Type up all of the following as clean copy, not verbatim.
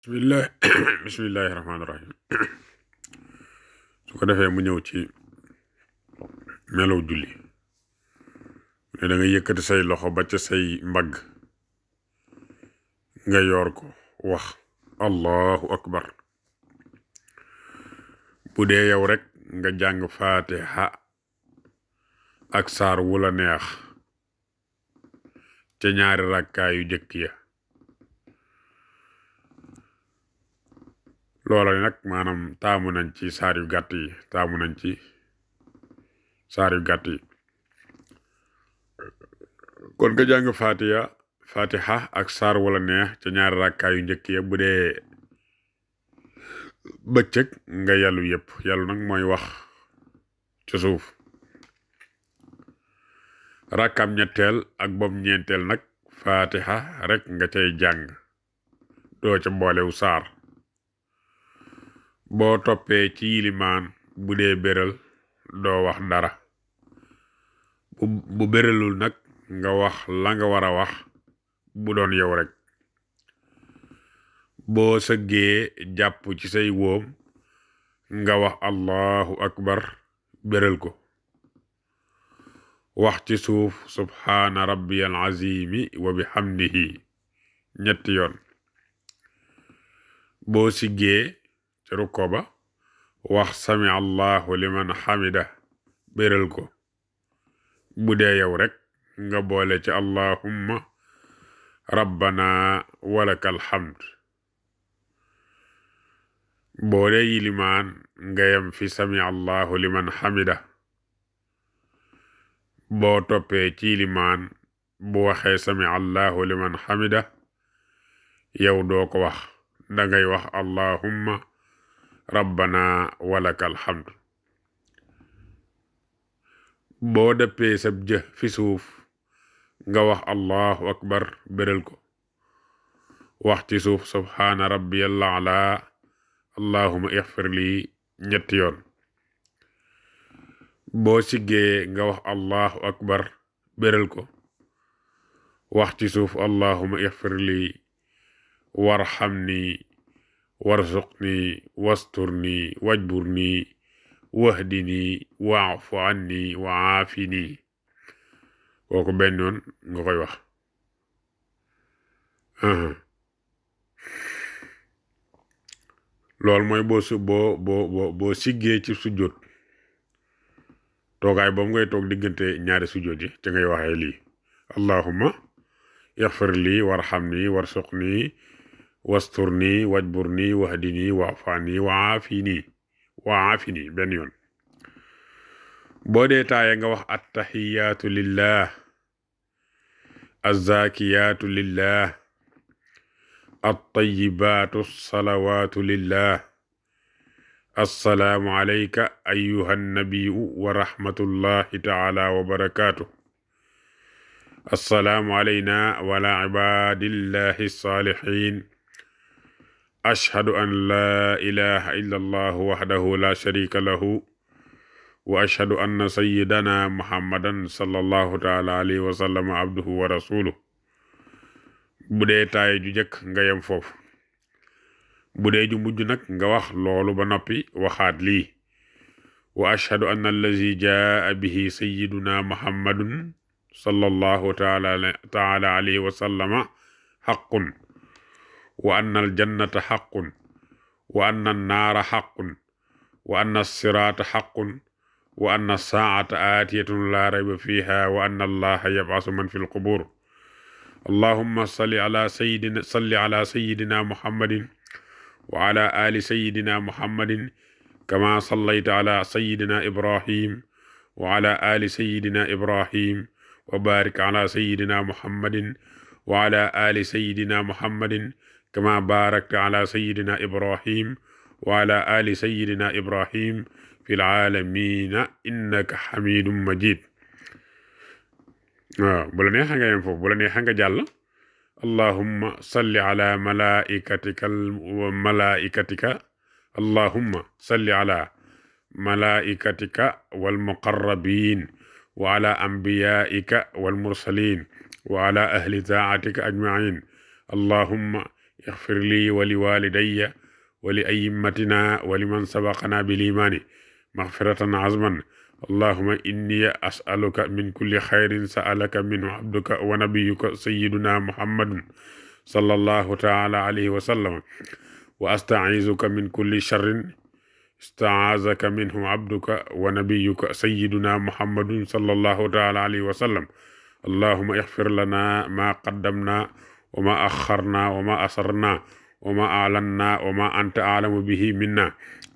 bismillah bismillahi rahmaani rahim su ko defee mu ñëw ci melow julli ne da nga yëkkati say loxo ba ca say mbagg nga yor ko wax allahu akbar bu dee yow rek nga jàng faatiha ak saar wula neex ca ñaari rakkaayu jëkk ya loola nag maanaam taamu nañ ci saar yu gàtt yi kon nga jàng fatiha ak saar wala neex ca ñaari rakkaayu njëkk ya bu dee bëccëg nga yàllu yëpp yàllu nag mooy wax ca suuf rakkam ñetteel ak boobu ñeenteel nag fatiha rek nga cay jàng doo ca boolewu saar boo toppee ci yilimaan bu dee béral doo wax dara bu béralul nag nga wax la nga war a wax bu doon yow rek boo sëggee jàpp ci say wóom nga wax allahu akbar béral ko wax ci suuf subhaana rabbiyal azimi wa bihamdihi ñetti yoon boo siggee ci rukko ba wax sami allahu liman xamida béral ko bu dee yow rek nga boole ci allahumma rabbana walakal hamd boo dee yilimaan nga yem fi sami allahu liman xamida boo toppee ci yilimaan bu waxee sami allahu liman xamida yow doo ko wax dangay wax allahumma rabbana walakal hamd boo dëppee sab jë fi suuf nga wax allahu akbar béral ko wax ci suuf subhaana rabbiyal a'la allahumma ighfir li ñetti yoon boo siggee nga wax allahu akbar béral ko wax ci suuf allahumma ighfir li warhamni warzuqni wasturni wajburni wahdini wa'fu anni wa aafini kooku benn yoon nga koy wax loolu mooy boo siggee ci sujjóot toogaay boobu ngay toog diggante ñaari sujjóot yi ca ngay waxee lii allahumma ighfir li warhamni warzuqni wasturni wajburni wahdini wa'fu anni wa aafini benn yoon boo dee taaye nga wax attahiyaatu lillah azzakiyaatu lillah attayibaatu salawaatu lillah assalaamu alayka ayyuhan nabiyyu wa rahmatullahi taala wa barakaatuh assalaamu alayna wa ala ibaadillahi saalihiin ashhadu an laa ilaha illa allah wahdahu la sharika lahu wa ashhadu anna sayyidana muhammadan sallallahu taala alayhi wa sallam abduhu wa rasuluhu bu dee taaye ju jëkk nga yem foofu bu dee ju mujj nag nga wax loolu ba noppi waxaat lii wa ashhadu anna allazi jaa bihi sayyiduna muhammadun sallallahu taala alayhi wa sallama haqqun wa anna aljannata haqqun wa anna annaara haqqun wa anna assiraata haqqun wa anna saa'ata aatiyatun laa rayba fiiha wa anna allaha yab'asu man fi lqubur allahumma salli ala sayyidina muhammadin wa ala ali sayyidina muhammadin kama sallayta ala sayyidina ibrahim wa ala ali sayyidina ibrahim wa barik ala sayyidina muhammadin wa ala ali sayyidina muhammadin kama barakta ala sayyidina ibrahim wa ala ali sayyidina ibrahim fil aalamiina innaka xamidun majid waaw bu la neexee nga yem foofu bu la neexee nga jàll allahumma salli ala malaikatika allahumma salli ala malaikatika wal muqarrabin wa ala anbiyaika wal mursalin wa ala ahli taatika ajmain allahumma اغفر لي ولوالدي ولأئمتنا ولمن سبقنا بالإيمان مغفرة عظما اللهم إني أسألك من كل خير سألك منه عبدك ونبيك سيدنا محمد صلى الله تعالى عليه وسلم وأستعيذك من كل شر استعاذك منه عبدك ونبيك سيدنا محمد صلى الله تعالى عليه وسلم اللهم اغفر لنا ما قدمنا وما أخرنا وما أسرنا وما أعلنا وما أنت أعلم به منا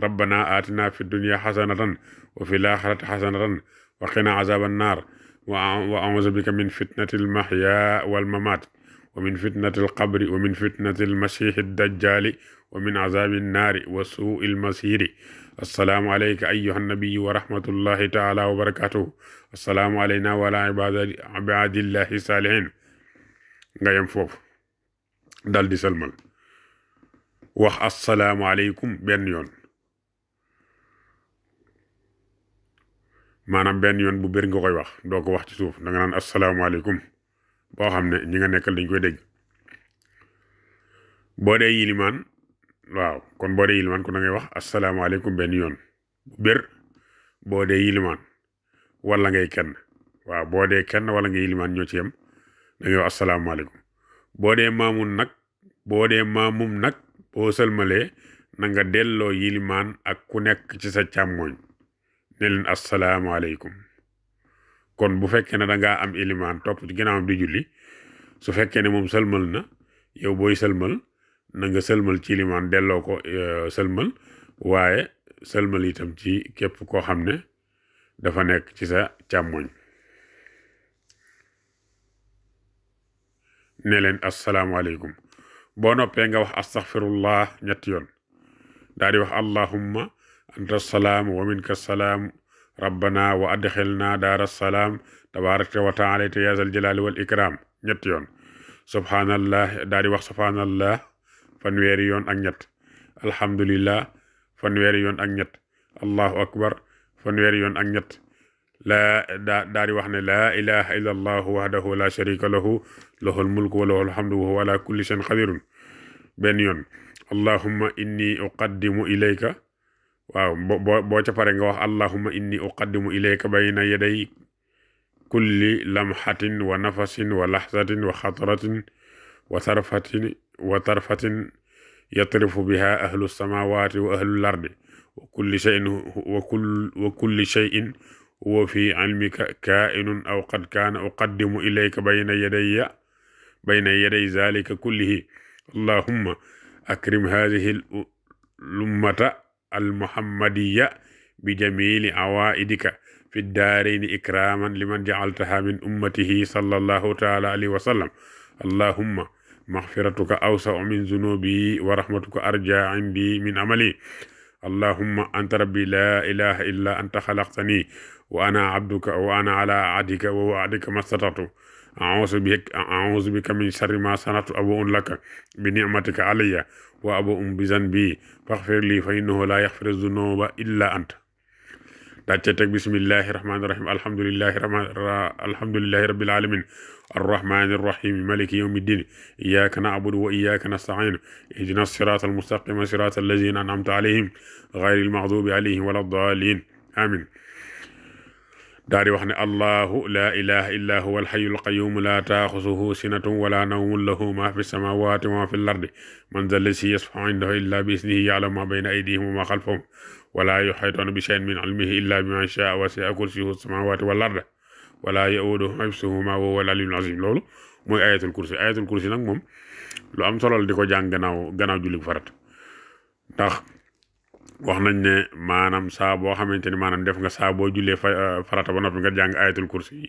ربنا آتنا في الدنيا حسنة وفي الآخرة حسنة وقنا عذاب النار وأعوذ بك من فتنة المحيا والممات ومن فتنة القبر ومن فتنة المسيح الدجال ومن عذاب النار وسوء المصير السلام عليك أيها النبي ورحمة الله تعالى وبركاته السلام علينا وعلى عباد الله الصالحين nga yem foofu dal di salmal wax assalaamu aleykum benn yoon maanaam benn yoon bu bëri nga koy wax doo ko wax ci suuf da nga naan assalaamu aleykum boo xam ne ñi nga nekkal dañ koy dégg boo dee yilimaan waaw kon boo dee yilimaan kon da ngay wax assalaamu aleykum benn yoon bu bér boo dee yilimaan wala ngay kenn waaw boo dee kenn wala ngay yilimaan ñoo ci yem da ngay wax assalaamu aleykum boo dee maamum nag boo sëlmalee na nga delloo yilimaan ak ku nekk ci sa càmmooñ ne leen assalaamu aleykum kon bu fekkee ne dangaa am ilimaan topp ci ginnaawam di julli su fekkee ne moom sëlmal na yow booy sëlmal na nga sëlmal ci ilimaan delloo ko sëlmal waaye sëlmal itam ci képp koo xam ne dafa nekk ci sa càmmoñ ne leen asalaamaaleykum boo noppee nga wax astaghfirullah ñetti yoon daal di wax allahumma anta salaam wa minka salaam rabbana wa adxilna daara salaam tabarakta wa taala ya zal jalali wal ikram ñetti yoon subhanallah daal di wax subhanallah fanweeri yoon ak ñett alhamdulillah fanweeri yoon ak ñett allahu akbar fanweeri yoon ak ñett daal di wax ne laa ilaha illa allahu wahdahu la sharika lahu lahul mulku wa lahul hamdu wa huwa ala kulli shay'in qadirun benn yoon allahumma inni uqaddimu ilayka waaw boo ca pare nga wax allahumma inni uqaddimu ilayka bayna yaday kulli lamhatin wa nafasin wa lahzatin wa xatratin wa tarfatin yatrifu biha ahlu samawati wa ahlu lardi wa kulli shay'in wa fi ilmika kaa'inun aw qad kaana uqaddimu ilayka bayna yaday zalika kullihi allahumma akrim hadhihi al-ummata al-muhammadiyya bi jamili awaidika fi daarayni ikraman liman ja'altaha min ummatihi sallallahu ta'ala alayhi wa sallam allahumma maghfiratuka awsa'u min zunubi wa rahmatuka arja 'indi min amali allahumma anta rabbi la ilaha illa anta khalaqtani wa ana abduka wa ana ala ahdika wa wa'dika mastata'tu a'udhu bika min sharri ma sana'tu abu'u laka bi ni'matika alayya wa abu'u bi zanbi faghfir li fa innahu la yaghfiru dhunuba illa anta daa ca teg bismillahi rahmaani rahim alhamdulillahi rabbil alamin arrahmani rrahim maliki yawmi ddin iyyaka na'budu wa iyyaka nasta'in ihdina sirata almustaqima sirata allazina an'amta alayhim ghayril maghdubi alayhim waladdallin amin daa di wax ne allahu la ilaha illa huwa alhayyul qayyum la ta'khuzuhu sinatun wala nawmun lahu ma fi samawati wa ma fi al-ardi man dha allazi yashfa'u 'indahu illa bi idhnihi ya'lamu ma bayna aydihim wa ma khalfahum wala yuhituna bi shay'in min 'ilmihi illa bima sha'a wasi'a kursiyyuhu as-samawati wal arda wala ya'uduhu hifzuhuma wa huwa al-'aliyyul 'azim loolu mooy ayatul kursi nag moom lu am solo la di ko jàng gannaaw julli farat ndax wax nañ ne maanaam saa boo xamante ni maanaam def nga saa boo jullee farata ba noppi nga jàng ayatul kursi yi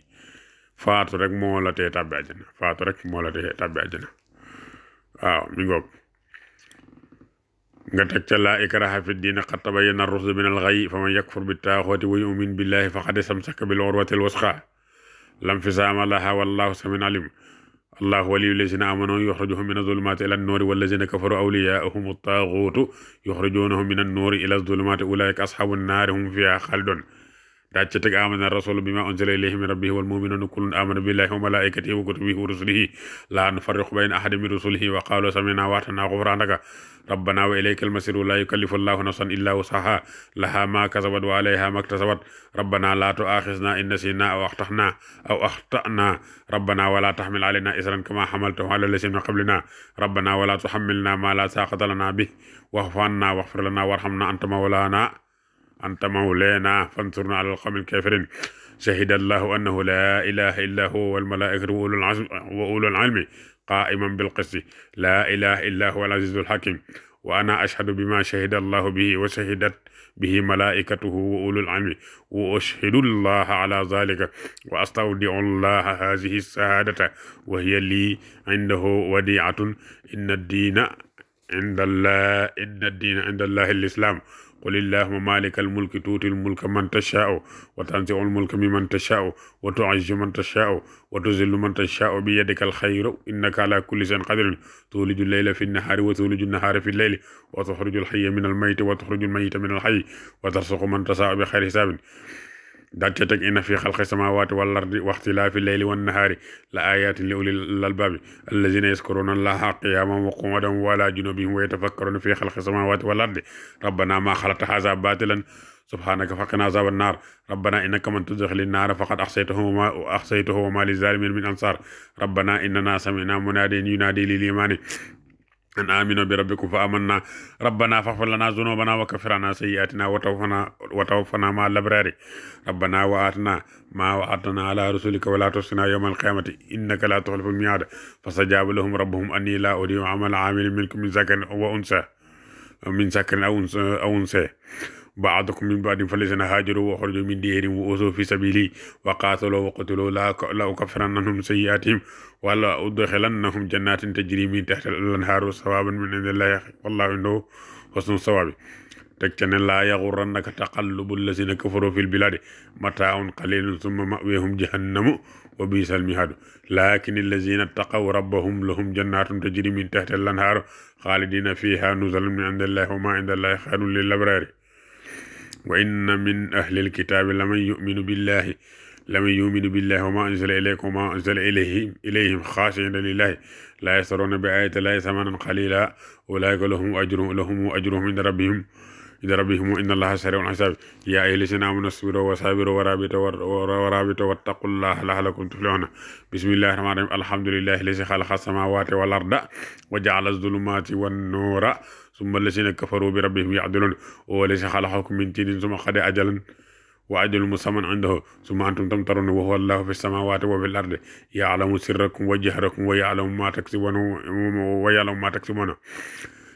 faatu rek moo la tee tàbbi àjjana waaw mi ngoog nga teg ca laa ikraha fi diin qad tabayyana ar-rushdu min al-ghayy faman yakfur bit-taaghut wa yu'min billahi faqad istamsaka bil-'urwati al-wuthqa la infisaama laha wallahu samii'un 'aliim allahu waliyyu llazina amanu yukhrijuhum mina adh-dhulumati ila an-nuri wallazina kafaru awliya'uhum at-taghutu yukhrijunahum mina an-nuri ila adh-dhulumati ulaika ashabun nari hum fiha khalidun daaj ca teg amana rasulu bima unzila ilayhi min rabbihi wal mu'minuna kullun amana billahi wa malaikatihi wa kutubihi wa rusulihi la nufarriqu bayna ahadin min rusulihi wa qalu sami'na wa ata'na ghufranaka rabbana wa ilaykal masir la yukallifu allahu nafsan illa wusaha laha ma kasabat wa alayha ma iktasabat rabbana la tu'akhizna in nasina aw akhtana rabbana wa la tahmil alayna isran kama hamaltahu ala alladhina min qablina rabbana wa la tuhammilna ma la taqata lana bih wa'fu anna waghfir lana warhamna anta mawlana fansurna ala alqawmi alkafirin shahida allahu annahu la ilaha illa huwa wal malaikatu wa ulul ilmi qa'iman bil qisti la ilaha illa huwa al azizul hakim wa ana ashhadu bima shahida allahu bihi wa shahidat bihi malaikatuhu wa ulul ilmi wa ashhadu allaha ala dhalika wa astawdi'u allaha hadhihi as-shahadata wa hiya li indahu wadi'atun inna ad-dina inda allahi al-islam qul illahumma malikal mulki tuutil mulka man tashaa'u wa tanzi'ul mulka mimman tashaa'u wa tu'izzu man tashaa'u wa tuzillu man tashaa'u bi yadikal khayru innaka ala kulli shay'in qadirun tulijul layla fin nahari wa tulijun nahara fil layli wa tukhrijul hayya minal mayti wa tukhrijul mayyita minal hayyi wa tarzuqu man tashaa'u bi khayri hisabin daal ca teg inna fi xalqi samawati wal ardi wa ixtilaafi leyli wan nahaari la ayatin li ulil albaabi allazina yazkuruna allaha qiyaman wa qu'udan wa ala junubihim wa yatafakkaruna fi xalqi samawati wal ardi rabbana ma xalaqta haza batilan subhanaka faqina azaban nar rabbana innaka man tudkhilin nar faqad ahsaytahu wa ma lizalimin min ansar rabbana innana sami'na munadiyan yunadi lil imani an aminu bi rabbikum fa amanna rabbana faghfir lana dhunubana wa kaffir anna sayyi'atina wa tawaffana ma al-abrari rabbana wa atina ma wa'adtana ala rusulika wa la tukhzina yawma al-qiyamati innaka la tukhlifu al-mi'ad fastajaba lahum rabbuhum anni la udi'u 'amala 'amilin minkum min zakarin aw unsa ba'dukum min ba'din fallazina hajaru wa kharaju min diyarihim wa uzu fi sabili wa qatalu wa qutilu la ukaffiranna anhum sayyi'atihim wa la udkhilannahum jannatin tajri min tahtiha al-anharu thawaban min indillahi wallahu indahu husnul thawabi teg ca ne laa yaghurrannaka taqallubu allazina kafaru fil biladi mataa'un qalilun thumma ma'wahum jahannamu wa bi'sal mihaadu lakin allazina taqaw rabbahum lahum jannatun tajri min tahtiha al-anharu khalidina fiha nuzulan min indillahi wa ma indallahi khayrun lil abrari wa inna min ahlil kitaabi laman yuminu billahi wa ma unzila ilaykum wa ma unzila ilayhim xaashi'iina lillahi laa yashtaruuna bi aayati llaahi samanan qaliilan ulaa'ika lahum ajruhum inda rabbihim wa inna allaha sarii'ul hisaab yaa ayyuhallaziina aamanuu isbiruu wa saabiruu wa raabituu wattaqullaaha la'allakum tuflihuun bismillaahi rahmaani rahiim alhamdulillaahi llazii xalaqa as-samaawaati wal arda wa ja'ala az-zulumaati wan-nuura summa allazina kafaru bi rabbihim ya'dilun wa allazi khalaqakum min tinin summa qada ajalan wa ajalun musamman indahu summa antum tamtarun wa huwa allahu fis samawati wa fil ardi ya'lamu sirrakum wa jahrakum wa ya'lamu ma taksibuna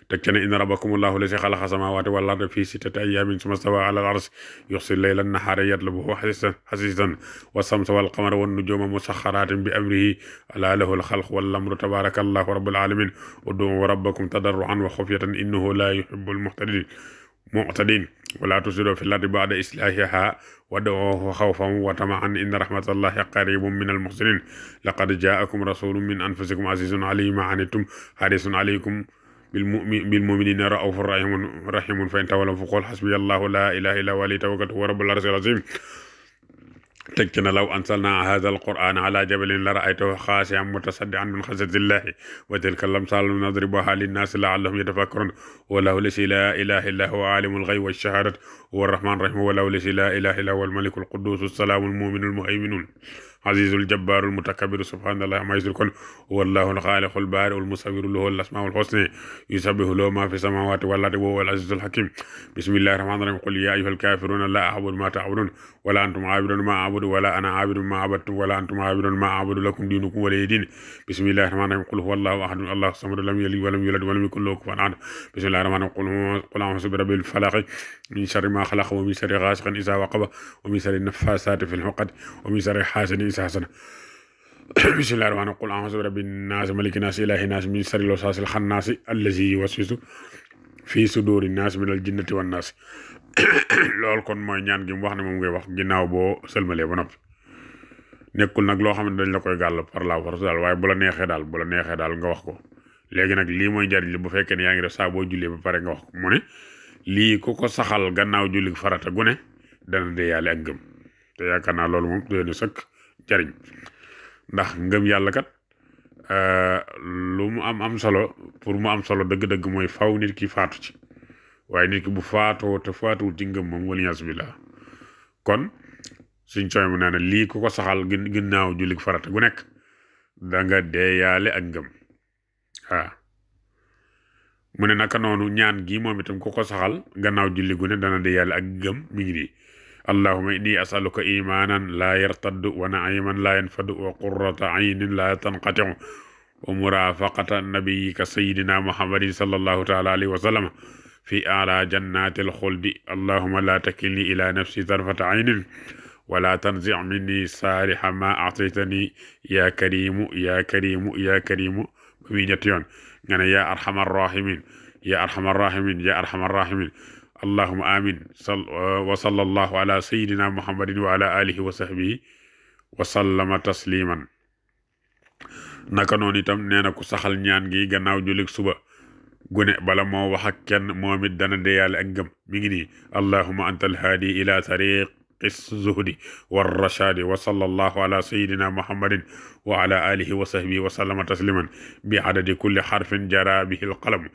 teg ca ne inna rabbakum allahu allazi khalaqa samawati wal arda fi sittati ayyamin summa stawa ala al-arsh yughsi al-layla an-nahara yatlubuhu hasisan was-shamsa wal qamara wan nujuma musakhkharatin bi amrihi ala lahu al-khalqu wal amru tabarakallahu rabbul alamin ud'u rabbakum tadarruan wa khufyatan innahu la yuhibbul mu'tadin wa la tusiru fil ardi ba'da islahiha wad'uhu khawfan wa tama'an inna rahmatallahi qaribun minal muhsinin laqad ja'akum rasulun min anfusikum azizun alayhi ma anittum harisun alaykum بالمؤمنين رؤوف رحيم فإن تولوا فقل حسبي الله لا إله إلا هو عليه توكلت وهو رب العرش العظيم teg ci na law anzalna hadha al-qur'an ala jabalin la ra'aytahu khashi'an mutasaddi'an min khashyati llahi wa tilka al-amsalu nadribuha lin-nasi la'allahum yatafakkarun wallahu allazi la ilaha illa huwa alimul ghaybi wash-shahadati huwa ar-rahmanur rahim wallahu allazi la ilaha illa huwa al-malikul quddus as-salamu al-mu'minu al-muhaymin azizul jabbarul mutakabbiru subhanallahi amma yushrikun wallahu al-khaliqul bari'ul musawwiru lahu al-asmaul husna yusabbihu lahu ma fi samawati wal ardi wa huwal azizul hakim bismillahir rahmanir rahim qul ya ayyuhal kafiruna la a'budu ma ta'budun wala antum 'abidun ma a'budu wala ana 'abidun ma 'abadtum wala antum 'abidun ma a'budu lakum dinukum waliya din bismillahir rahmanir rahim qul huwallahu ahad allahu samad lam yalid wa lam yulad wa lam yakul lahu kufuwan ahad bismillahir rahmanir rahim qul a'udhu bi rabbil falaq min sharri ma khalaq wa min sharri ghasiqin idha waqab wa min sharri naffasati fil 'uqad wa min sharri hasidin حسنة بسم الله الرحمن الرحيم قل أعوذ برب الناس ملك الناس إله الناس من شر الوسواس الخناس الذي يوسوس في صدور الناس من الجنة والناس loolu kon mooy ñaan gi mu wax ne moom ngay wax ginnaaw boo sëlmalee ba noppi nekkul nag loo xam ne dañ la koy gàll par la force daal waaye bu la neexee daal nga wax ko léegi nag lii mooy njariñ li bu fekkee ne yaa ngi def saa boo jullee ba pare nga wax ko mu ne lii ku ko saxal gannaaw julli farata gu ne dana dee yàlla ak ngëm te yaakaar naa loolu moom doy na sëkk jariñ ndax ngëm yàlla kat lu mu am solo pour mu am solo dëgg-dëgg mooy faw nit ki faatu ci waaye nit ki bu faatoo te faatuwul ci ngëm moom waliyaasu billah kon suñ cooy mu nee na lii ku ko saxal ginnaaw jullik farata gu nekk da nga deeyaale ak ngëm waaw mu ne naka noonu ñaan gi moom itam ku ko saxal gannaaw julli gu ne dana deeyaale ak ngëm mi ngi nii allahuma inni asaluka imanan laa yartaddu wa naiman laa yanfadu wa qurrata aynin laa tanqatiu wa murafaqata nabiyika sayidina muhammadin sallallahu taala alayhi wa sallam fi ala jannati alxuldi allahuma la takilni ila nafsi tarfata aynin wala tanzi minni saaliha ma ataytani ya karimu ya karimu ya karimu ba muy ñetti yoon nga ne ya arhamar rahimin ya arhamar rahimin ya arhamar rahimin allahuma amin wa sallallahu ala sayidina muhammadin wa ala alihi wa sahbihi wa sallama tasliman naka noonu itam nee na ku saxal ñaan gi gannaaw jullik suba gune bala moo wax ak kenn moom it dana deeyaale ak ngëm mi ngi nii allahuma anta alhaadi ila tariqi zuhdi warrashadi wa sallallahu ala sayidina muhammadin wa ala alihi wa sahbihi wa sallama tasliman bi adadi kulli xarfin jara bihi alqalam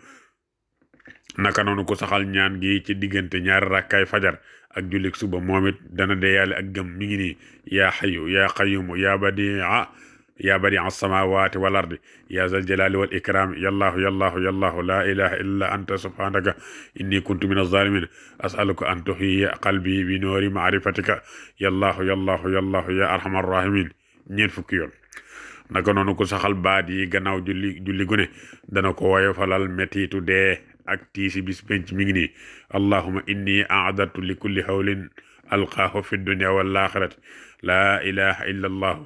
naka noonu ku saxal ñaan gi ci diggante ñaari rakkaay fajar ak jullik suba moom it dana deeyaale ak ngëm mi ngi nii yaa xayu yaa qayumu yaa badia yaa badi'a as-samawati wal ardi ya zal jalali wal ikram yallahu yallahu yallahu la ilaha illa anta subhanaka inni kuntu min az-zalimin as'aluka an tuhyiya qalbi bi noori ma'rifatika yallahu yallahu yallahu ya arhamar rahimin ñeent fukki yoon naka noonu ku saxal baat yi gannaaw julli gune dana ko woyofalal mettitu dee ak tiisi bis penc mi ngi nii allahumma inni a'dadtu li kulli hawlin alqaahu fi dunya wal akhirati la ilaha illa allah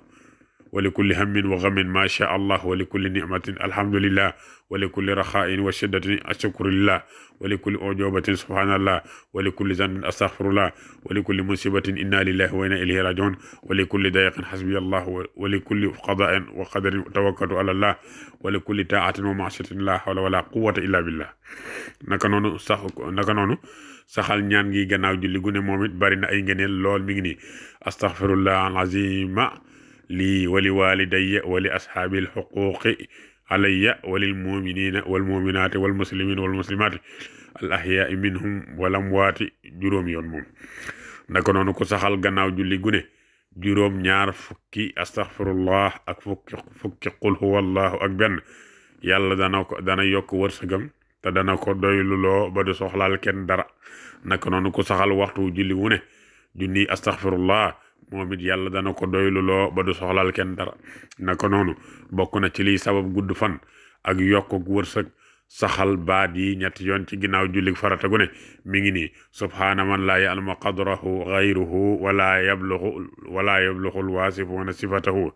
wa li kulli hammin wa ghammin ma sha allah wa li kulli ni'matin alhamdulillah wa li kulli raxain wa shiddatin ashkurulillah wa li kulli ujubatin subhanallah wa li kulli zanbin astaghfirullah wa li kulli musibatin inna lillahi wa inna ilayhi raji'un wa li kulli dayqin hasbiyallah wa li kulli qada'in wa qadarin tawakkaltu ala allah wa li kulli ta'atin wa ma'siyatin la hawla wala quwwata illa billah naka noonu saxal ñaan gi gannaaw julli gu ne moom it bari na ay ngëneel lool mi ngi nii astaghfirullah al-azima lii wali walidayya wali ashaabil xuquuqi alayya walil muminina wal muminaati wal muslimina wal muslimaati al ahyaai minhum wal amwaati juróom yoon moom naka noonu ko saxal gannaaw julli gune juróom ñaar fukki astaghfirullah ak fukki qul huwa allahu ak benn yàlla dana yokk wërsëgam te dana ko doyluloo ba du soxlaal kenn dara naka noonu ko saxal waxtu julli wu ne junni astaghfirullah moom it yàlla dana ko doyluloo ba du soxlaal kenn dara naka noonu bokk na ci liy sabab gudd fan ak yokk wërsëg saxal baat yi ñetti yoon ci ginnaaw julli farata gu ne mi ngi nii subhaana man laa ya'lamu qadrahu ghayruhu wala yabluxu alwaasifuuna sifatahu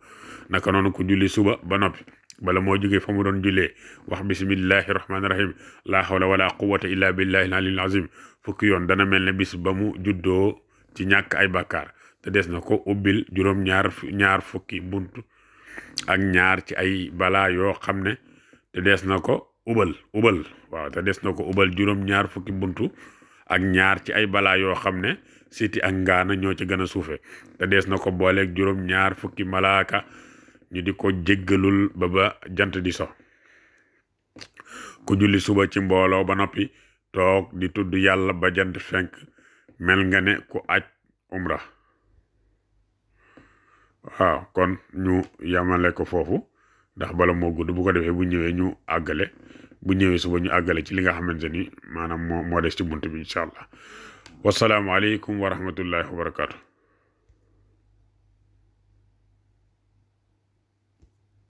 naka noonu ku julli suba ba noppi bala moo jógee fa mu doon jullee wax bismillahi rahmaani rahim laa hawla wala quwwata illa billahi al-aliyyil azim fukki yoon dana mel ne bis ba mu juddoo ci ñàkk ay bàkkaar te des na ko ubbil juróom ñaar fukki buntu ak ñaar ci ay balaa yoo xam ne te des na ko ubal waaw te des na ko ubal juróom ñaar fukki buntu ak ñaar ci ay balaa yoo xam ne siti ak ngaana ñoo ci gën a suufe te des na ko booleeg juróom ñaar fukki malaaka ñu di ko jéggalul ba jant di so ku julli suba ci mbooloo ba noppi toog di tudd yàlla ba jant fenk mel nga ne ku aj umra waaw kon ñu yamale ko foofu ndax bala moo gudd bu ko defee bu ñëwee ñu àggale bu ñëwee suba ñu àggale ci li nga xamante ni maanaam moo des ci bunt bi incha allah wasalaamualeykum wa rahmatullahi wa barakaatu.